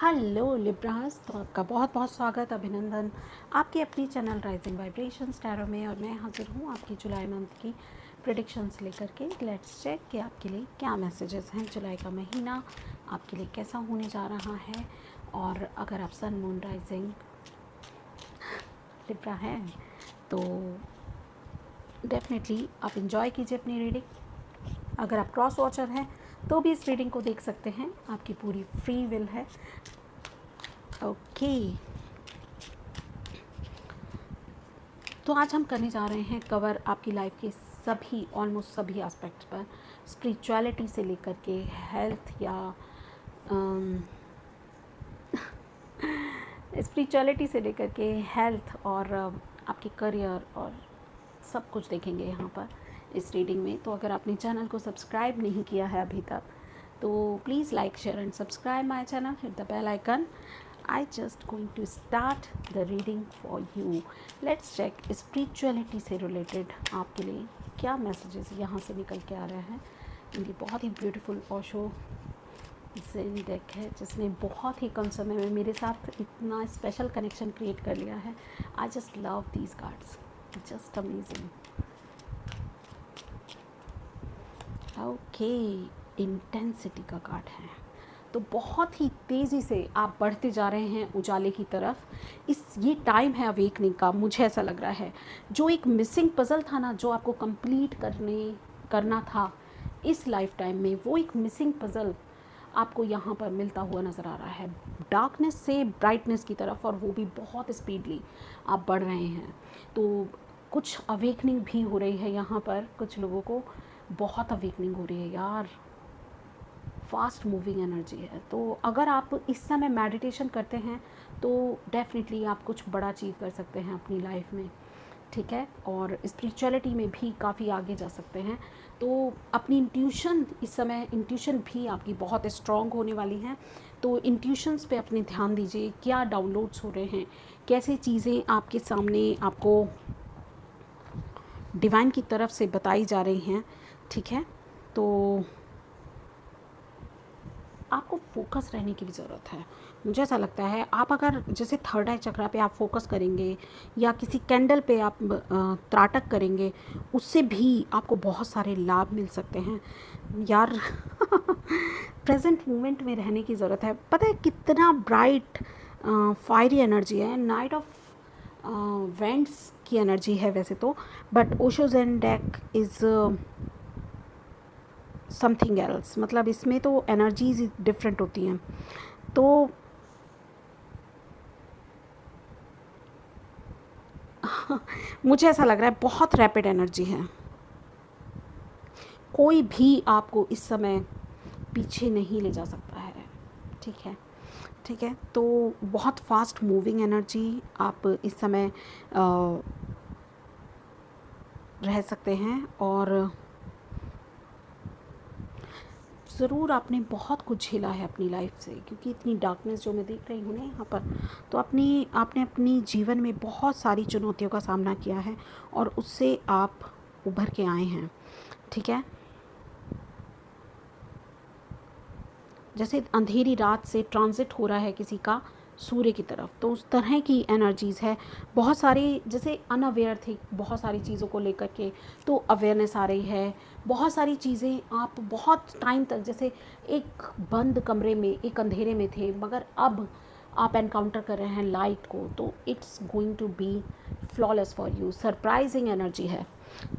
Hello Libras, तो आपका बहुत बहुत स्वागत, अभिनंदन आपके अपनी चैनल राइजिंग वाइब्रेशंस टैरो में। और मैं हाजिर हूँ आपकी जुलाई मंथ की प्रेडिक्शंस लेकर के। लेट्स चेक कि आपके लिए क्या मैसेजेस हैं। जुलाई का महीना आपके लिए कैसा होने जा रहा है। और अगर आप सन मून राइजिंग लिब्रा हैं तो डेफिनेटली आप इंजॉय कीजिए अपनी रीडिंग। अगर आप क्रॉस वॉचर हैं तो भी इस रीडिंग को देख सकते हैं, आपकी पूरी फ्री विल है। ओके, तो आज हम करने जा रहे हैं कवर आपकी लाइफ के सभी, ऑलमोस्ट सभी एस्पेक्ट्स पर, स्पिरिचुअलिटी से लेकर के हेल्थ या स्पिरिचुअलिटी से लेकर के हेल्थ और आपके करियर और सब कुछ देखेंगे यहाँ पर इस रीडिंग में। तो अगर आपने चैनल को सब्सक्राइब नहीं किया है अभी तक तो please like share and subscribe my channel, hit the bell icon. I just going to start the reading for you. Let's check spirituality से रिलेटेड आपके लिए क्या मैसेजेस यहाँ से निकल के आ रहे हैं। इनकी बहुत ही ब्यूटीफुल ओशो ज़ेन डेक है जिसने बहुत ही कम समय में मेरे साथ इतना स्पेशल कनेक्शन क्रिएट कर लिया है। I just love these cards, just amazing. Okay, intensity का कार्ड है। तो बहुत ही तेज़ी से आप बढ़ते जा रहे हैं उजाले की तरफ। ये टाइम है अवेकनिंग का, मुझे ऐसा लग रहा है। जो एक मिसिंग पज़ल था ना, जो आपको कंप्लीट करना था इस लाइफ टाइम में, वो एक मिसिंग पज़ल आपको यहाँ पर मिलता हुआ नज़र आ रहा है। डार्कनेस से ब्राइटनेस की तरफ, और वो भी बहुत स्पीडली आप बढ़ रहे हैं। तो कुछ अवेकनिंग भी हो रही है यहाँ पर, कुछ लोगों को बहुत अवेकनिंग हो रही है यार। फास्ट मूविंग एनर्जी है। तो अगर आप इस समय मेडिटेशन करते हैं तो डेफिनेटली आप कुछ बड़ा अचीव कर सकते हैं अपनी लाइफ में, ठीक है। और स्पिरिचुअलिटी में भी काफ़ी आगे जा सकते हैं। तो अपनी इंट्यूशन, इस समय इंट्यूशन भी आपकी बहुत स्ट्रॉन्ग होने वाली हैं। तो इंट्यूशंस पे अपने ध्यान दीजिए, क्या डाउनलोड्स हो रहे हैं, कैसे चीज़ें आपके सामने आपको डिवाइन की तरफ से बताई जा रही हैं, ठीक है। तो आपको फोकस रहने की भी ज़रूरत है। मुझे ऐसा लगता है आप अगर जैसे थर्ड आई चक्रा पे आप फोकस करेंगे या किसी कैंडल पे आप त्राटक करेंगे, उससे भी आपको बहुत सारे लाभ मिल सकते हैं यार। प्रेजेंट मोमेंट में रहने की ज़रूरत है। पता है कितना ब्राइट फायरी एनर्जी है। नाइट ऑफ वेंट्स की एनर्जी है वैसे तो, but Osho Zen deck is something else. मतलब इसमें तो एनर्जीज डिफरेंट होती हैं। तो मुझे ऐसा लग रहा है बहुत रैपिड एनर्जी है। कोई भी आपको इस समय पीछे नहीं ले जा सकता है, ठीक है, ठीक है। तो बहुत फास्ट मूविंग एनर्जी आप इस समय रह सकते हैं। और ज़रूर आपने बहुत कुछ झेला है अपनी लाइफ से, क्योंकि इतनी डार्कनेस जो मैं देख रही हूँ ना यहाँ पर, तो आपने अपनी जीवन में बहुत सारी चुनौतियों का सामना किया है और उससे आप उभर के आए हैं, ठीक है। जैसे अंधेरी रात से ट्रांजिट हो रहा है किसी का सूर्य की तरफ, तो उस तरह की एनर्जीज़ है। बहुत सारी, जैसे अनअवेयर थे बहुत सारी चीज़ों को लेकर के, तो अवेयरनेस आ रही है। बहुत सारी चीज़ें आप बहुत टाइम तक, जैसे एक बंद कमरे में, एक अंधेरे में थे, मगर अब आप एनकाउंटर कर रहे हैं लाइट को, तो it's going to be flawless for you. Surprising energy है,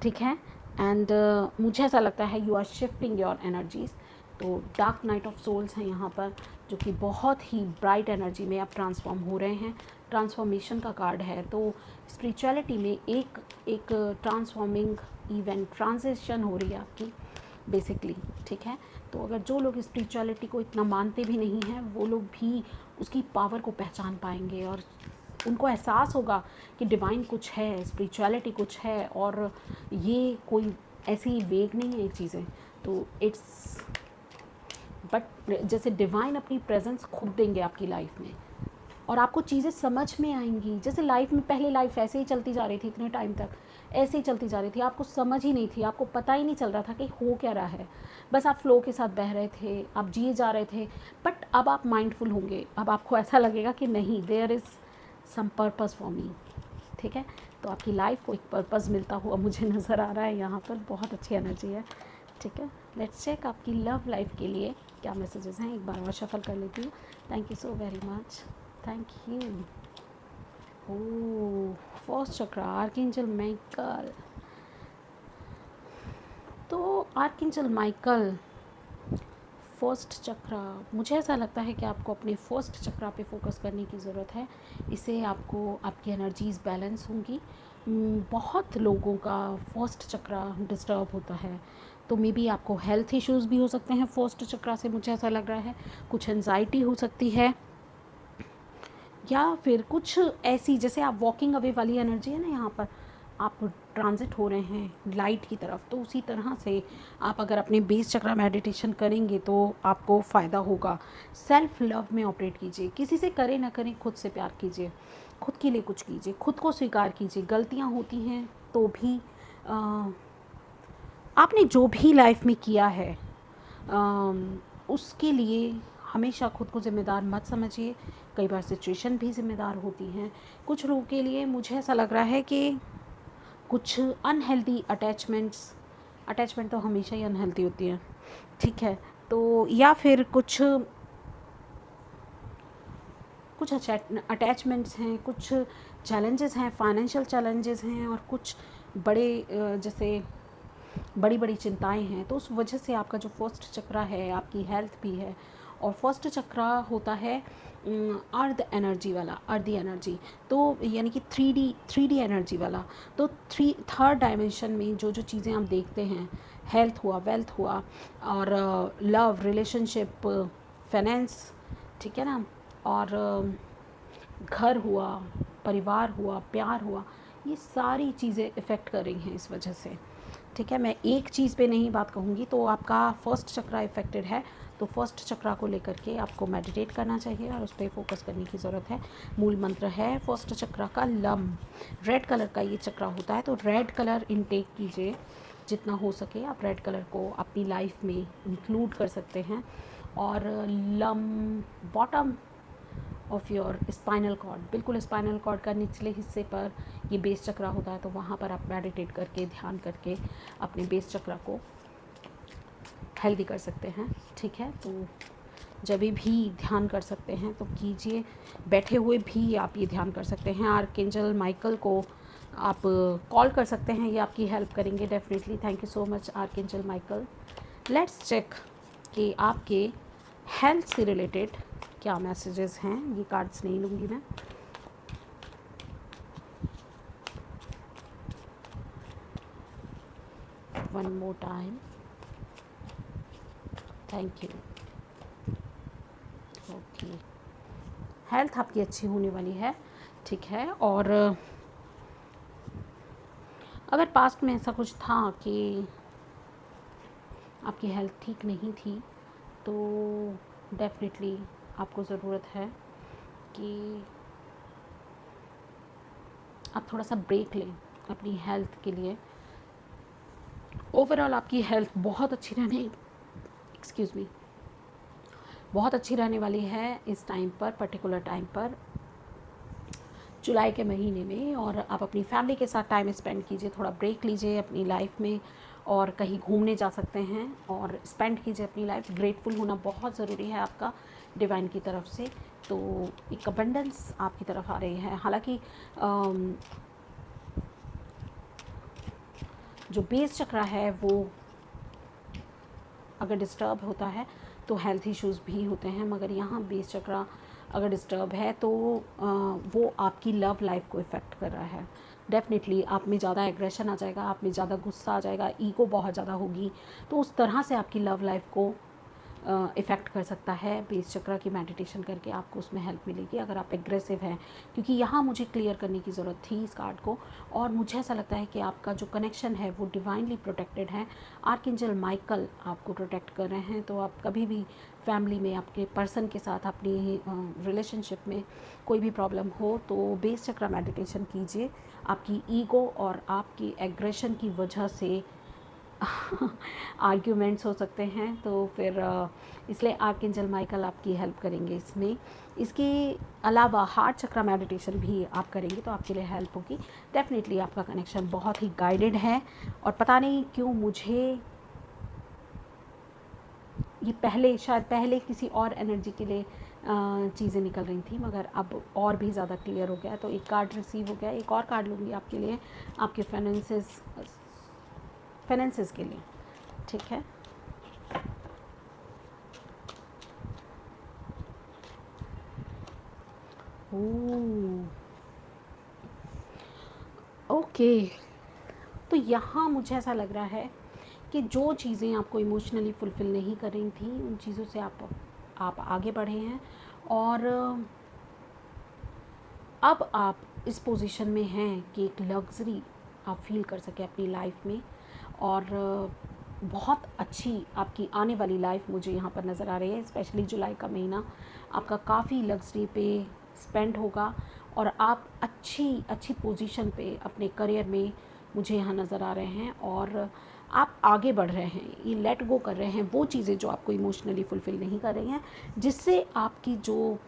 ठीक है। एंड मुझे ऐसा लगता है you are shifting your energies. तो डार्क नाइट ऑफ सोल्स हैं यहाँ पर, जो कि बहुत ही ब्राइट एनर्जी में आप ट्रांसफॉर्म हो रहे हैं। ट्रांसफॉर्मेशन का कार्ड है। तो स्पिरिचुअलिटी में एक एक ट्रांसफॉर्मिंग इवेंट, ट्रांजिशन हो रही है आपकी बेसिकली, ठीक है। तो अगर जो लोग स्पिरिचुअलिटी को इतना मानते भी नहीं हैं, वो लोग भी उसकी पावर को पहचान पाएंगे और उनको एहसास होगा कि डिवाइन कुछ है, स्पिरिचुअलिटी कुछ है, और ये कोई ऐसी वेग नहीं है चीज़ें। तो बट जैसे डिवाइन अपनी प्रेजेंस खुद देंगे आपकी लाइफ में, और आपको चीज़ें समझ में आएंगी। जैसे लाइफ में पहले लाइफ ऐसे ही चलती जा रही थी, इतने टाइम तक ऐसे ही चलती जा रही थी, आपको समझ ही नहीं थी, आपको पता ही नहीं चल रहा था कि हो क्या रहा है, बस आप फ्लो के साथ बह रहे थे, आप जिए जा रहे थे। बट अब आप माइंडफुल होंगे, अब आपको ऐसा लगेगा कि नहीं, there is some purpose for me. ठीक है, तो आपकी लाइफ को एक पर्पस मिलता हुआ मुझे नज़र आ रहा है यहाँ पर, बहुत अच्छी एनर्जी है। ठीक है, लेट्स चेक आपकी लव लाइफ के लिए क्या मैसेजेस हैं, एक बार और शफल कर लेती हूँ। Thank you so very much, thank you. Oh, first chakra, archangel Michael. तो आर्कएंजल माइकल, फर्स्ट चक्रा, मुझे ऐसा लगता है कि आपको अपने फर्स्ट चक्रा पे फोकस करने की ज़रूरत है। इससे आपको आपकी एनर्जीज़ बैलेंस होंगी। बहुत लोगों का फर्स्ट चक्रा डिस्टर्ब होता है, तो मे बी आपको हेल्थ इश्यूज़ भी हो सकते हैं फर्स्ट चक्रा से, मुझे ऐसा लग रहा है। कुछ एंजाइटी हो सकती है, या फिर कुछ ऐसी, जैसे आप वॉकिंग अवे वाली एनर्जी है ना, यहाँ पर आप ट्रांजिट हो रहे हैं लाइट की तरफ, तो उसी तरह से आप अगर अपने बेस चक्रा मेडिटेशन करेंगे तो आपको फ़ायदा होगा। सेल्फ लव में ऑपरेट कीजिए, किसी से करें ना करें, खुद से प्यार कीजिए, खुद के लिए कुछ कीजिए, खुद को स्वीकार कीजिए। गलतियाँ होती हैं तो भी आपने जो भी लाइफ में किया है उसके लिए हमेशा खुद को ज़िम्मेदार मत समझिए। कई बार सिचुएशन भी ज़िम्मेदार होती हैं कुछ लोगों के लिए। मुझे ऐसा लग रहा है कि कुछ अनहेल्दी अटैचमेंट तो हमेशा ही अनहेल्दी होती है, ठीक है, तो या फिर कुछ अटैचमेंट्स हैं, कुछ चैलेंजेस हैं, फाइनेंशियल चैलेंजेस हैं, और कुछ बड़े जैसे बड़ी बड़ी चिंताएं हैं, तो उस वजह से आपका जो फर्स्ट चक्रा है, आपकी हेल्थ भी है। और फर्स्ट चक्रा होता है अर्थ एनर्जी, तो यानी कि थ्री डी एनर्जी वाला। तो थर्ड डायमेंशन में जो जो चीज़ें आप देखते हैं, हेल्थ हुआ, वेल्थ हुआ, और लव, रिलेशनशिप, फाइनेंस, ठीक है ना, और घर हुआ, परिवार हुआ, प्यार हुआ, ये सारी चीज़ें इफ़ेक्ट कर रही हैं इस वजह से। ठीक है, मैं एक चीज़ पे नहीं बात कहूँगी। तो आपका फर्स्ट चक्रा इफ़ेक्टेड है, तो फर्स्ट चक्रा को लेकर के आपको मेडिटेट करना चाहिए और उस पर फोकस करने की ज़रूरत है। मूल मंत्र है फर्स्ट चक्रा का लम, रेड कलर का ये चक्रा होता है, तो रेड कलर इनटेक कीजिए जितना हो सके। आप रेड कलर को अपनी लाइफ में इंक्लूड कर सकते हैं। और लम bottom of your spinal cord, बिल्कुल स्पाइनल कॉर्ड का निचले हिस्से पर ये बेस चक्रा होता है, तो वहाँ पर आप मेडिटेट करके, ध्यान करके अपने बेस चक्रा को हेल्दी कर सकते हैं। ठीक है, तो जब भी ध्यान कर सकते हैं तो कीजिए, बैठे हुए भी आप ये ध्यान कर सकते हैं। आर्कएंजल माइकल को आप कॉल कर सकते हैं, ये आपकी हेल्प करेंगे definitely. Thank you so much archangel Michael. Let's check कि आपके हेल्थ से रिलेटेड क्या मैसेजेस हैं। ये कार्ड्स नहीं लूँगी मैं। One more time, thank you. Okay, health आपकी अच्छी होने वाली है, ठीक है। और अगर पास्ट में ऐसा कुछ था कि आपकी हेल्थ ठीक नहीं थी, तो डेफिनेटली आपको ज़रूरत है कि आप थोड़ा सा ब्रेक लें अपनी हेल्थ के लिए। ओवरऑल आपकी हेल्थ बहुत अच्छी बहुत अच्छी रहने वाली है इस टाइम पर, पर्टिकुलर टाइम पर, जुलाई के महीने में। और आप अपनी फैमिली के साथ टाइम स्पेंड कीजिए, थोड़ा ब्रेक लीजिए अपनी लाइफ में, और कहीं घूमने जा सकते हैं और स्पेंड कीजिए अपनी लाइफ। ग्रेटफुल होना बहुत ज़रूरी है आपका डिवाइन की तरफ से, तो एक अबंडेंस आपकी तरफ आ रही है। हालांकि जो बेस चक्रा है वो अगर डिस्टर्ब होता है तो हेल्थ इश्यूज़ भी होते हैं, मगर यहाँ बेस चक्रा अगर डिस्टर्ब है तो वो आपकी लव लाइफ को इफ़ेक्ट कर रहा है। डेफिनेटली आप में ज़्यादा एग्रेशन आ जाएगा, आप में ज़्यादा गुस्सा आ जाएगा, ईगो बहुत ज़्यादा होगी, तो उस तरह से आपकी लव लाइफ को इफ़ेक्ट कर सकता है। बेस चक्र की मेडिटेशन करके आपको उसमें हेल्प मिलेगी अगर आप एग्रेसिव हैं, क्योंकि यहाँ मुझे क्लियर करने की ज़रूरत थी इस कार्ड को। और मुझे ऐसा लगता है कि आपका जो कनेक्शन है वो डिवाइनली प्रोटेक्टेड है। आर्कएंजल माइकल आपको प्रोटेक्ट कर रहे हैं। तो आप कभी भी फैमिली में आपके पर्सन के साथ अपनी रिलेशनशिप में कोई भी प्रॉब्लम हो तो बेस चक्र मेडिटेशन कीजिए। आपकी ईगो और आपकी एग्रेशन की वजह से आर्ग्यूमेंट्स हो सकते हैं, तो फिर इसलिए आर्कएंजल माइकल आपकी हेल्प करेंगे इसमें। इसके अलावा हार्ट चक्र मेडिटेशन भी आप करेंगे तो आपके लिए हेल्प होगी। डेफिनेटली आपका कनेक्शन बहुत ही गाइडेड है। और पता नहीं क्यों मुझे ये शायद पहले किसी और एनर्जी के लिए चीज़ें निकल रही थी, मगर अब और भी ज़्यादा क्लियर हो गया। तो एक कार्ड रिसीव हो गया, एक और कार्ड लूँगी आपके लिए, आपके फाइनेंसेस के लिए। ठीक है, ओके। तो यहाँ मुझे ऐसा लग रहा है कि जो चीज़ें आपको इमोशनली फुलफ़िल नहीं कर रही थी उन चीज़ों से आप आगे बढ़े हैं। और अब आप इस पोजीशन में हैं कि एक लग्ज़री आप फील कर सकें अपनी लाइफ में। और बहुत अच्छी आपकी आने वाली लाइफ मुझे यहाँ पर नज़र आ रही है। स्पेशली जुलाई का महीना आपका काफ़ी लग्ज़री पे स्पेंड होगा और आप अच्छी पोजीशन पे अपने करियर में मुझे यहाँ नज़र आ रहे हैं। और आप आगे बढ़ रहे हैं, ये लेट गो कर रहे हैं वो चीज़ें जो आपको इमोशनली फुलफ़िल नहीं कर रही हैं, जिससे आपकी जो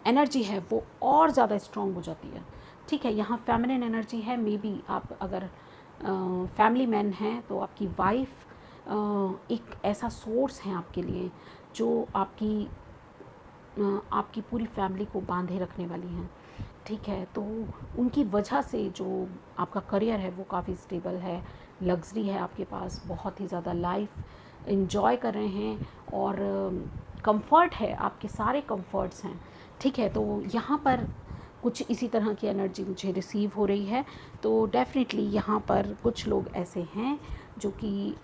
एनर्जी है वो और ज़्यादा स्ट्रॉन्ग हो जाती है। ठीक है, यहाँ फेमिनिन एनर्जी है। मे बी आप अगर फैमिली मैन हैं तो आपकी वाइफ एक ऐसा सोर्स है आपके लिए जो आपकी पूरी फैमिली को बांधे रखने वाली हैं। ठीक है, तो उनकी वजह से जो आपका करियर है वो काफ़ी स्टेबल है, लग्जरी है आपके पास, बहुत ही ज़्यादा लाइफ इन्जॉय कर रहे हैं और कंफर्ट है, आपके सारे कंफर्ट्स हैं। ठीक है, तो यहाँ पर कुछ इसी तरह की एनर्जी मुझे रिसीव हो रही है। तो डेफिनेटली यहाँ पर कुछ लोग ऐसे हैं जो कि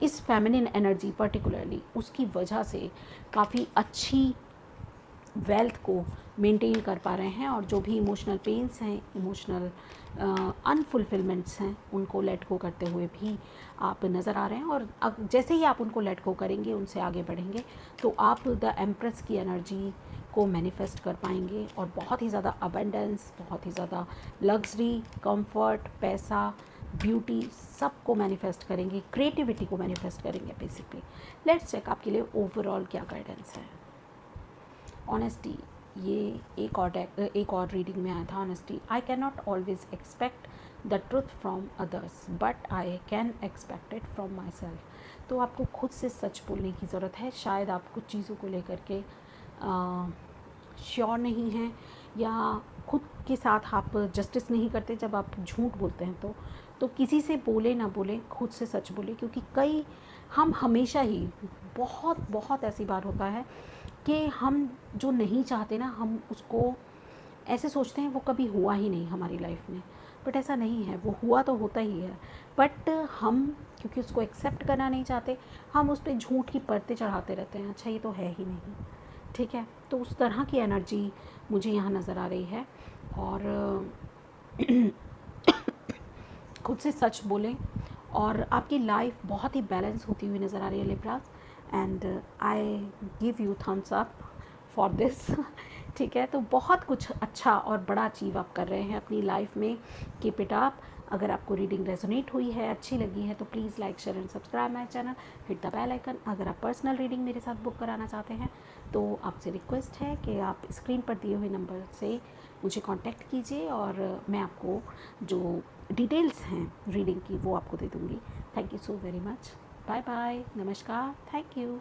इस फेमिनिन एनर्जी पर्टिकुलरली उसकी वजह से काफ़ी अच्छी वेल्थ को मेंटेन कर पा रहे हैं। और जो भी इमोशनल पेन्स हैं, इमोशनल अनफुलफिलमेंट्स हैं, उनको लेट गो करते हुए भी आप नज़र आ रहे हैं। और जैसे ही आप उनको लेट गो करेंगे, उनसे आगे बढ़ेंगे, तो आप द एम्प्रेस की एनर्जी को मैनिफेस्ट कर पाएंगे और बहुत ही ज़्यादा अबेंडेंस, बहुत ही ज़्यादा लग्जरी, कंफर्ट, पैसा, ब्यूटी सब को मैनिफेस्ट करेंगे, क्रिएटिविटी को मैनिफेस्ट करेंगे बेसिकली। लेट्स चेक आपके लिए ओवरऑल क्या गाइडेंस है। ऑनेस्टी, ये एक और रीडिंग में आया था। Honesty, I can not always expect the truth from others but I can expect it from my self. तो आपको खुद से सच बोलने की ज़रूरत है। शायद आप कुछ चीज़ों को लेकर के श्योर नहीं हैं या खुद के साथ आप जस्टिस नहीं करते जब आप झूठ बोलते हैं। तो किसी से बोले ना बोले, खुद से सच बोले, क्योंकि हम हमेशा ही बहुत ऐसी बार होता है कि हम जो नहीं चाहते ना, हम उसको ऐसे सोचते हैं वो कभी हुआ ही नहीं हमारी लाइफ में। बट ऐसा नहीं है, वो हुआ तो होता ही है, बट हम क्योंकि उसको एक्सेप्ट करना नहीं चाहते, हम उस पर झूठ की परतें चढ़ाते रहते हैं। अच्छा, ये तो है ही नहीं। ठीक है, तो उस तरह की एनर्जी मुझे यहाँ नज़र आ रही है। और खुद से सच बोलें और आपकी लाइफ बहुत ही बैलेंस होती हुई नज़र आ रही है Libras. And I give you thumbs up for this. ठीक है, तो बहुत कुछ अच्छा और बड़ा अचीव आप कर रहे हैं अपनी लाइफ में। Keep it up. अगर आपको रीडिंग रेजोनेट हुई है, अच्छी लगी है, तो please like, share and subscribe my channel, hit the bell icon. अगर आप पर्सनल रीडिंग मेरे साथ बुक कराना चाहते हैं तो आपसे रिक्वेस्ट है कि आप स्क्रीन पर दिए हुए नंबर से मुझे कांटेक्ट कीजिए और मैं आपको जो डिटेल्स हैं रीडिंग की वो आपको दे दूँगी। Thank you so very much. Bye bye, नमस्कार, थैंक यू।